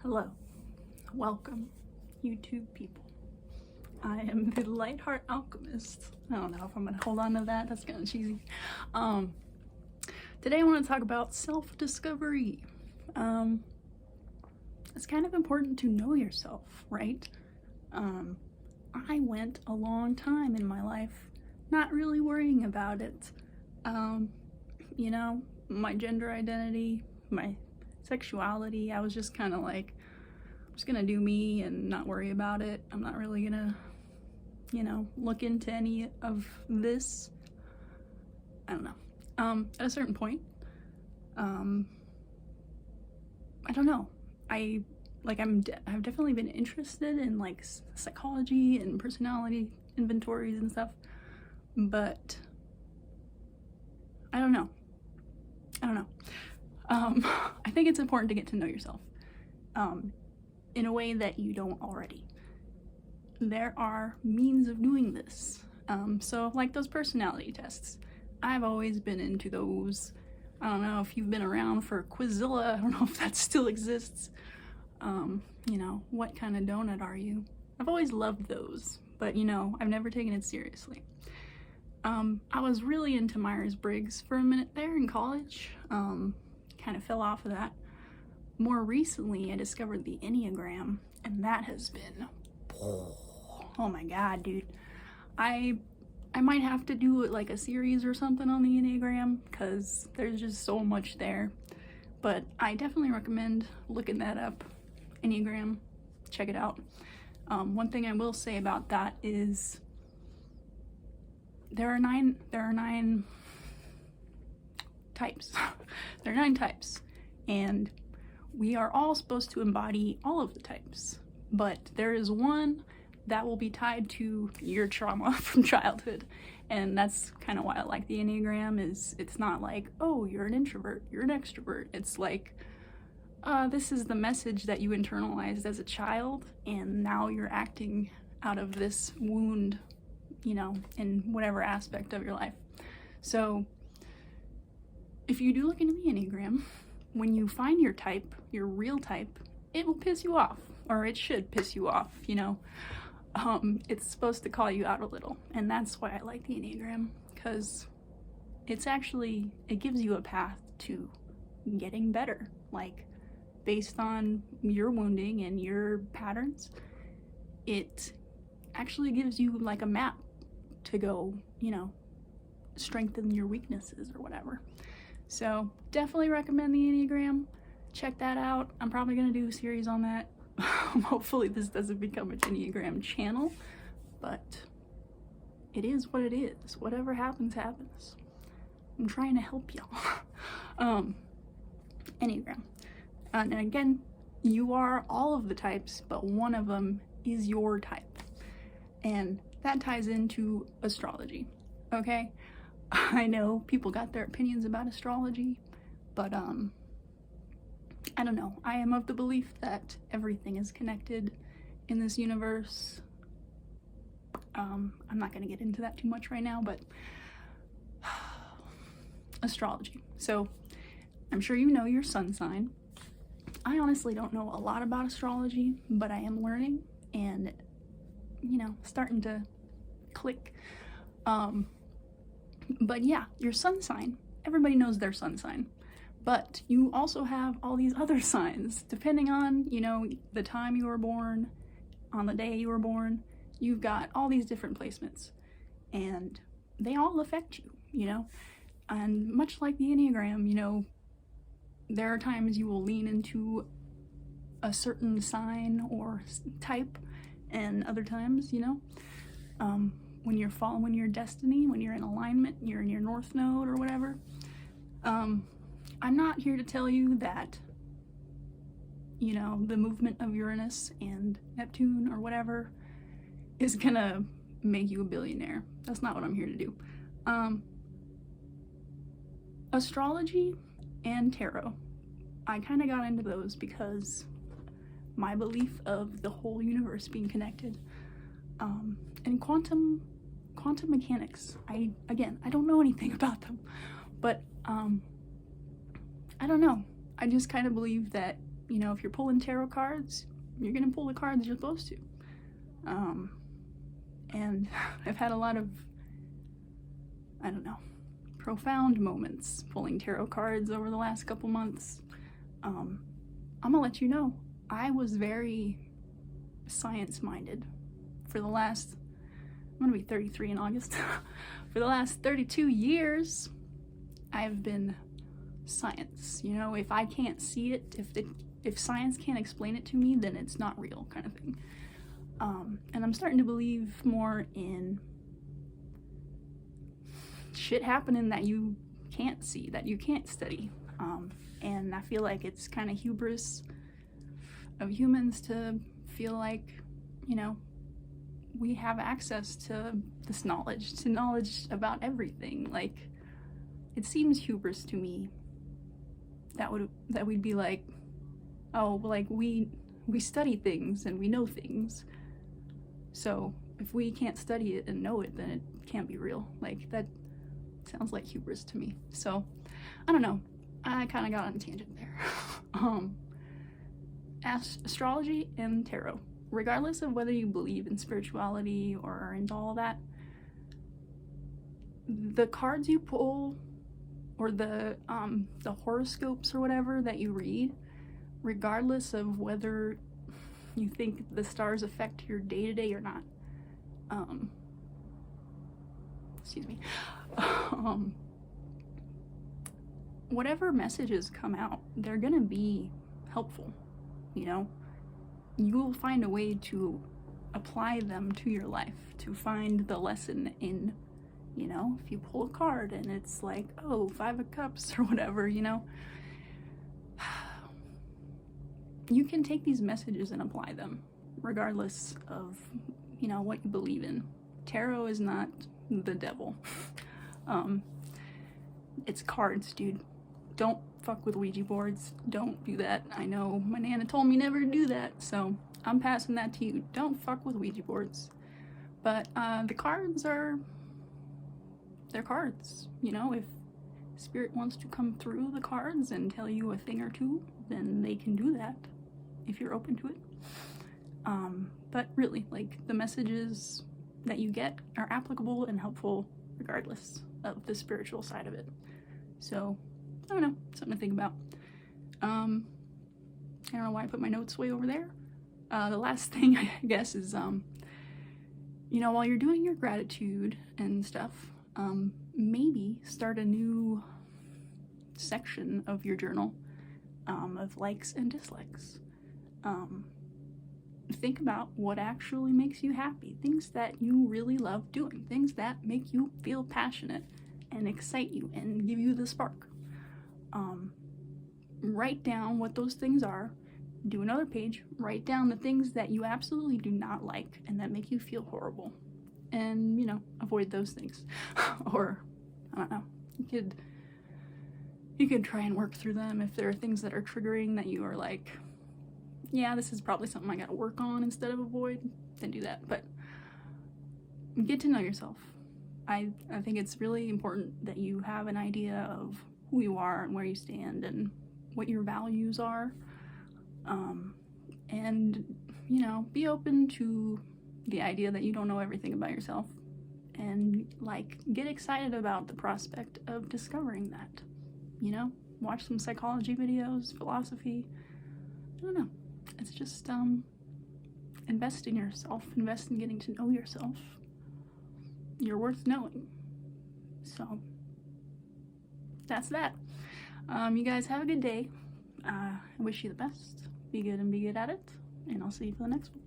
Hello, welcome, YouTube people. I am the Lightheart Alchemist. I don't know if I'm gonna hold on to that. That's kind of cheesy. Today I want to talk about self-discovery. It's kind of important to know yourself, right? I went a long time in my life not really worrying about it. My gender identity, my sexuality, I was just kind of like, I'm just gonna do me and not worry about it. I'm not really gonna, look into any of this. I don't know. At a certain point, I don't know. I've definitely been interested in like psychology and personality inventories and stuff, but I don't know. I think it's important to get to know yourself in a way that you don't already. There are means of doing this. So like those personality tests, I've always been into those. I don't know if you've been around for Quizilla. I don't know if that still exists. What kind of donut are you? I've always loved those, but I've never taken it seriously. I was really into Myers-Briggs for a minute there in college. Kind of fell off of that. More recently, I discovered the Enneagram, and that has been, oh my god, dude. I might have to do like a series or something on the Enneagram, because there's just so much there. But I definitely recommend looking that up. Enneagram, check it out. One thing I will say about that is there are nine types. There are 9 types, and we are all supposed to embody all of the types, but there is one that will be tied to your trauma from childhood, and that's kind of why I like the Enneagram. It's not like, oh, you're an introvert, you're an extrovert. It's like, this is the message that you internalized as a child, and now you're acting out of this wound, in whatever aspect of your life. So if you do look into the Enneagram, when you find your type, your real type, it will piss you off, or it should piss you off, It's supposed to call you out a little, and that's why I like the Enneagram, because it gives you a path to getting better, like, based on your wounding and your patterns. It actually gives you like a map to go, strengthen your weaknesses or whatever. So definitely recommend the Enneagram. Check that out. I'm probably gonna do a series on that. Hopefully this doesn't become an Enneagram channel, but it is what it is. Whatever happens, happens. I'm trying to help y'all. Enneagram. And again, you are all of the types, but one of them is your type. And that ties into astrology, okay? I know people got their opinions about astrology, but I don't know. I am of the belief that everything is connected in this universe. I'm not gonna get into that too much right now, but astrology. So I'm sure you know your sun sign. I honestly don't know a lot about astrology, but I am learning and, starting to click. But yeah, your sun sign, everybody knows their sun sign, but you also have all these other signs, depending on, the time you were born, on the day you were born. You've got all these different placements, and they all affect you, and much like the Enneagram, there are times you will lean into a certain sign or type, and other times, when you're following your destiny, when you're in alignment, you're in your North Node or whatever. I'm not here to tell you that, the movement of Uranus and Neptune or whatever is gonna make you a billionaire. That's not what I'm here to do. Astrology and tarot, I kind of got into those because my belief of the whole universe being connected, and quantum mechanics. I don't know anything about them, but I don't know. I just kind of believe that You know, if you're pulling tarot cards, you're gonna pull the cards you're supposed to. And I've had a lot of, I don't know, profound moments pulling tarot cards over the last couple months. I'm gonna let you know, I was very science-minded for the last, I'm gonna be 33 in August. For the last 32 years, I've been science. You know, if I can't see it, if science can't explain it to me, then it's not real, kind of thing. And I'm starting to believe more in shit happening that you can't see, that you can't study. And I feel like it's kind of hubris of humans to feel like, you know, we have access to this knowledge, to knowledge about everything. Like, it seems hubris to me that we'd be like, oh, like we study things and we know things. So if we can't study it and know it, then it can't be real. Like, that sounds like hubris to me. So I don't know. I kind of got on a tangent there. Astrology and tarot, regardless of whether you believe in spirituality or are into all that, the cards you pull or the horoscopes or whatever that you read, regardless of whether you think the stars affect your day-to-day or not, excuse me, whatever messages come out, they're gonna be helpful. You know, you will find a way to apply them to your life, to find the lesson in, you know, if you pull a card and it's like, oh, 5 of Cups or whatever, you know, you can take these messages and apply them regardless of, you know, what you believe in. Tarot is not the devil. It's cards, dude. Don't fuck with Ouija boards. Don't do that. I know my Nana told me never to do that, so I'm passing that to you. Don't fuck with Ouija boards. But the cards they're cards. You know, if Spirit wants to come through the cards and tell you a thing or two, then they can do that if you're open to it. But really, like, the messages that you get are applicable and helpful regardless of the spiritual side of it. So, I don't know, something to think about. I don't know why I put my notes way over there. The last thing, I guess, is, you know, while you're doing your gratitude and stuff, maybe start a new section of your journal of likes and dislikes. Think about what actually makes you happy, things that you really love doing, things that make you feel passionate and excite you and give you the spark. Write down what those things are, do another page, write down the things that you absolutely do not like and that make you feel horrible, and, you know, avoid those things. Or, I don't know, you could try and work through them. If there are things that are triggering that you are like, yeah, this is probably something I gotta work on instead of avoid, then do that. But get to know yourself. I think it's really important that you have an idea of who you are and where you stand and what your values are. And, you know, be open to the idea that you don't know everything about yourself, and, like, get excited about the prospect of discovering that. You know, watch some psychology videos, philosophy. I don't know. It's just, invest in yourself, invest in getting to know yourself. You're worth knowing. So, that's that. You guys have a good day. I wish you the best. Be good and be good at it. And I'll see you for the next one.